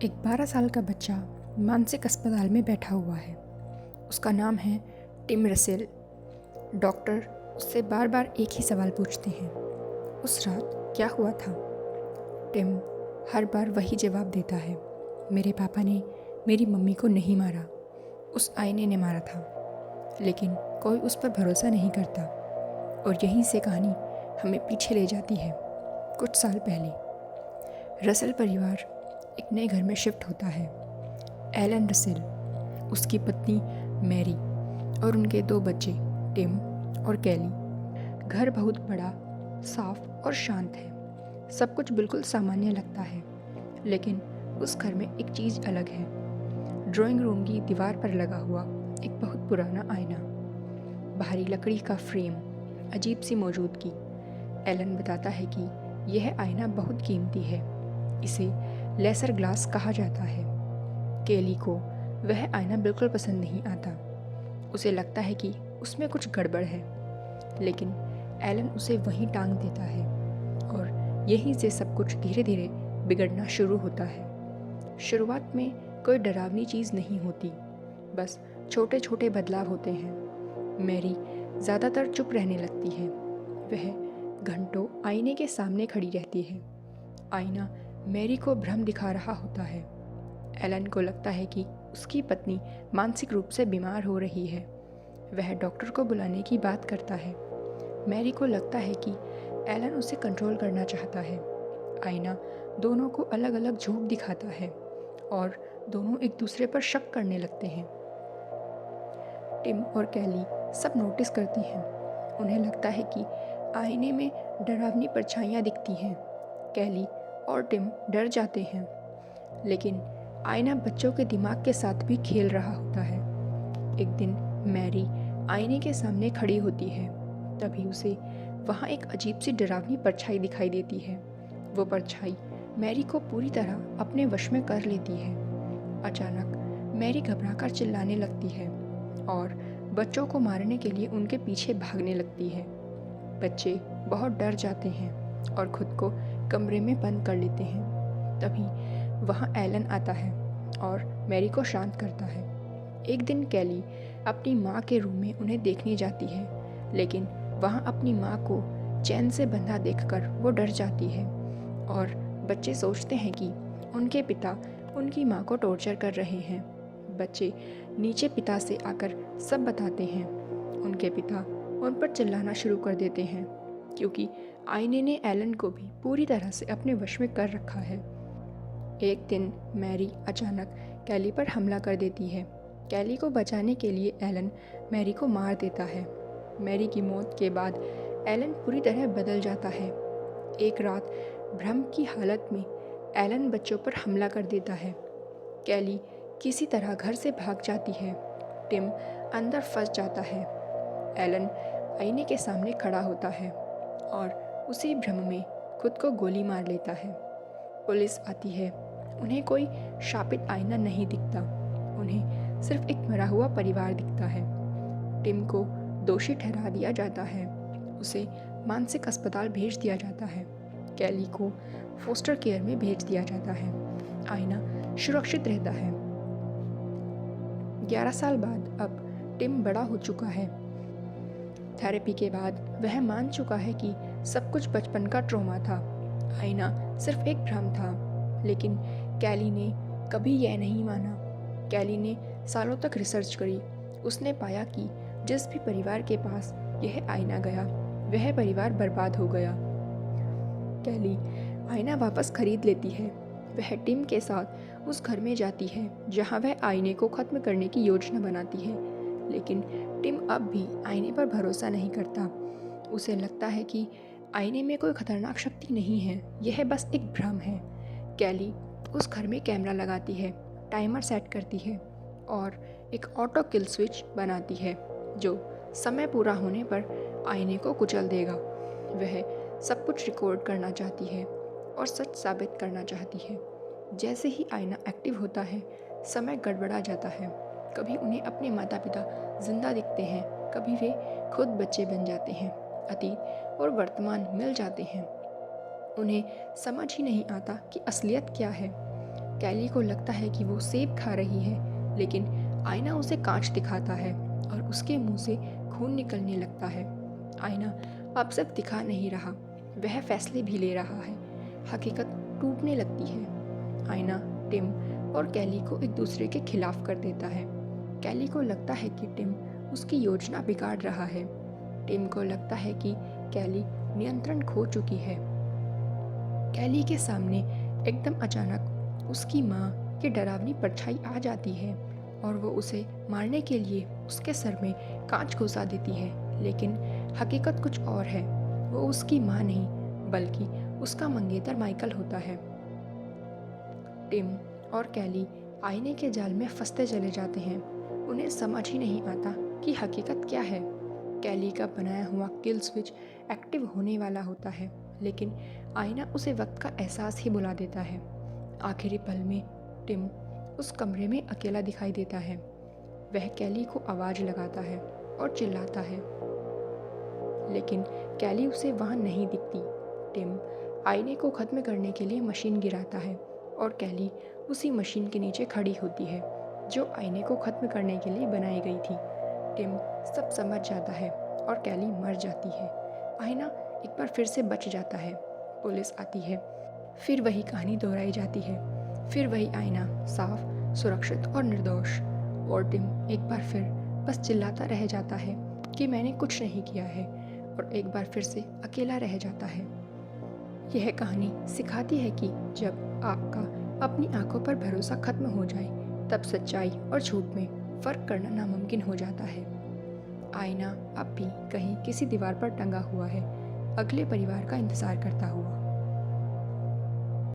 एक 12 साल का बच्चा मानसिक अस्पताल में बैठा हुआ है। उसका नाम है टिम रसेल। डॉक्टर उससे बार बार एक ही सवाल पूछते हैं, उस रात क्या हुआ था? टिम हर बार वही जवाब देता है, मेरे पापा ने मेरी मम्मी को नहीं मारा, उस आईने ने मारा था। लेकिन कोई उस पर भरोसा नहीं करता। और यहीं से कहानी हमें पीछे ले जाती है। कुछ साल पहले रसेल परिवार एक नए घर में शिफ्ट होता है। एलन रसेल, उसकी पत्नी मैरी और उनके 2 बच्चे टिम और कैली। घर बहुत बड़ा, साफ और शांत है। सब कुछ बिल्कुल सामान्य लगता है, लेकिन उस घर में एक चीज़ अलग है। ड्राइंग रूम की दीवार पर लगा हुआ एक बहुत पुराना आईना, भारी लकड़ी का फ्रेम, अजीब सी मौजूदगी। एलन बताता है कि यह आईना बहुत कीमती है, इसे लेसर ग्लास कहा जाता है। केली को वह आईना बिल्कुल पसंद नहीं आता। उसे लगता है कि उसमें कुछ गड़बड़ है, लेकिन एलन उसे वहीं टांग देता है और यहीं से सब कुछ धीरे धीरे बिगड़ना शुरू होता है। शुरुआत में कोई डरावनी चीज़ नहीं होती, बस छोटे छोटे बदलाव होते हैं। मैरी ज़्यादातर चुप रहने लगती है। वह घंटों आईने के सामने खड़ी रहती है। आईना मैरी को भ्रम दिखा रहा होता है। एलन को लगता है कि उसकी पत्नी मानसिक रूप से बीमार हो रही है। वह डॉक्टर को बुलाने की बात करता है। मैरी को लगता है कि एलन उसे कंट्रोल करना चाहता है। आईना दोनों को अलग अलग झूठ दिखाता है और दोनों एक दूसरे पर शक करने लगते हैं। टिम और कैली सब नोटिस करती हैं। उन्हें लगता है कि आईने में डरावनी परछाइयाँ दिखती हैं। कैली और टिम डर जाते हैं, लेकिन आईना बच्चों के दिमाग के साथ भी खेल रहा होता है। एक दिन मैरी आईने के सामने खड़ी होती है, तभी उसे वहाँ एक अजीब सी डरावनी परछाई दिखाई देती है। वो परछाई मैरी को पूरी तरह अपने वश में कर लेती है। अचानक मैरी घबराकर चिल्लाने लगती है और बच्चों को मारने के लिए उनके पीछे भागने लगती है। बच्चे बहुत डर जाते हैं और खुद को कमरे में बंद कर लेते हैं। तभी वहाँ एलन आता है और मैरी को शांत करता है। एक दिन कैली अपनी माँ के रूम में उन्हें देखने जाती है, लेकिन वहाँ अपनी माँ को चैन से बंधा देखकर वो डर जाती है और बच्चे सोचते हैं कि उनके पिता उनकी माँ को टॉर्चर कर रहे हैं। बच्चे नीचे पिता से आकर सब बताते हैं। उनके पिता उन पर चिल्लाना शुरू कर देते हैं, क्योंकि आईने ने एलन को भी पूरी तरह से अपने वश में कर रखा है। एक दिन मैरी अचानक कैली पर हमला कर देती है। कैली को बचाने के लिए एलन मैरी को मार देता है। मैरी की मौत के बाद एलन पूरी तरह बदल जाता है। एक रात भ्रम की हालत में एलन बच्चों पर हमला कर देता है। कैली किसी तरह घर से भाग जाती है। टिम अंदर फंस जाता है। एलन आईने के सामने खड़ा होता है और उसी भ्रम में खुद को गोली मार लेता है। पुलिस आती है। उन्हें कोई शापित आईना नहीं दिखता, उन्हें सिर्फ एक मरा हुआ परिवार दिखता है। टिम को दोषी ठहरा दिया जाता है। उसे मानसिक अस्पताल भेज दिया जाता है। कैली को फोस्टर केयर में भेज दिया जाता है। आईना सुरक्षित रहता है। 11 साल बाद अब टिम बड़ा हो चुका है। थेरेपी के बाद वह मान चुका है कि सब कुछ बचपन का ट्रॉमा था। आईना सिर्फ एक भ्रम था, लेकिन कैली ने कभी यह नहीं माना। कैली ने सालों तक रिसर्च करी। उसने पाया कि जिस भी परिवार के पास यह आईना गया, वह परिवार बर्बाद हो गया। कैली आईना वापस खरीद लेती है। वह टिम के साथ उस घर में जाती है जहां वह आईने को ख़त्म करने की योजना बनाती है, लेकिन टिम अब भी आईने पर भरोसा नहीं करता। उसे लगता है कि आईने में कोई खतरनाक शक्ति नहीं है, यह बस एक भ्रम है। कैली उस घर में कैमरा लगाती है, टाइमर सेट करती है और एक ऑटो किल स्विच बनाती है जो समय पूरा होने पर आईने को कुचल देगा। वह सब कुछ रिकॉर्ड करना चाहती है और सच साबित करना चाहती है। जैसे ही आईना एक्टिव होता है, समय गड़बड़ा जाता है। कभी उन्हें अपने माता पिता जिंदा दिखते हैं, कभी वे खुद बच्चे बन जाते हैं। अतीत और वर्तमान मिल जाते हैं। उन्हें समझ ही नहीं आता कि असलियत क्या है। कैली को लगता है कि वो सेब खा रही है, लेकिन आईना उसे कांच दिखाता है और उसके मुंह से खून निकलने लगता है। आईना अब सिर्फ दिखा नहीं रहा, वह फैसले भी ले रहा है। हकीकत टूटने लगती है। आईना टिम और कैली को एक दूसरे के खिलाफ कर देता है। कैली को लगता है कि टिम उसकी योजना बिगाड़ रहा है। टिम को लगता है कि कैली नियंत्रण खो चुकी है। कैली के सामने एकदम अचानक उसकी माँ की डरावनी परछाई आ जाती है और वो उसे मारने के लिए उसके सर में कांच घुसा देती है, लेकिन हकीकत कुछ और है। वो उसकी माँ नहीं बल्कि उसका मंगेतर माइकल होता है। टिम और कैली आईने के जाल में फंसते चले जाते हैं। उन्हें समझ ही नहीं आता कि हकीकत क्या है। कैली का बनाया हुआ किल स्विच एक्टिव होने वाला होता है, लेकिन आईना उसे वक्त का एहसास ही बुला देता है। आखिरी पल में टिम उस कमरे में अकेला दिखाई देता है। वह कैली को आवाज़ लगाता है और चिल्लाता है, लेकिन कैली उसे वहाँ नहीं दिखती। टिम आईने को ख़त्म करने के लिए मशीन गिराता है और कैली उसी मशीन के नीचे खड़ी होती है जो आईने को ख़त्म करने के लिए बनाई गई थी। टिम सब समझ जाता है और कैली मर जाती है। आईना एक बार फिर से बच जाता है। पुलिस आती है, फिर वही कहानी दोहराई जाती है। फिर वही आईना, साफ, सुरक्षित और निर्दोष। और टिम एक बार फिर बस चिल्लाता रह जाता है कि मैंने कुछ नहीं किया है, और एक बार फिर से अकेला रह जाता है। यह कहानी सिखाती है कि जब आपका अपनी आंखों पर भरोसा खत्म हो जाए, तब सच्चाई और झूठ में फ़र्क करना नामुमकिन हो जाता है। आईना अब भी कहीं किसी दीवार पर टंगा हुआ है, अगले परिवार का इंतज़ार करता हुआ।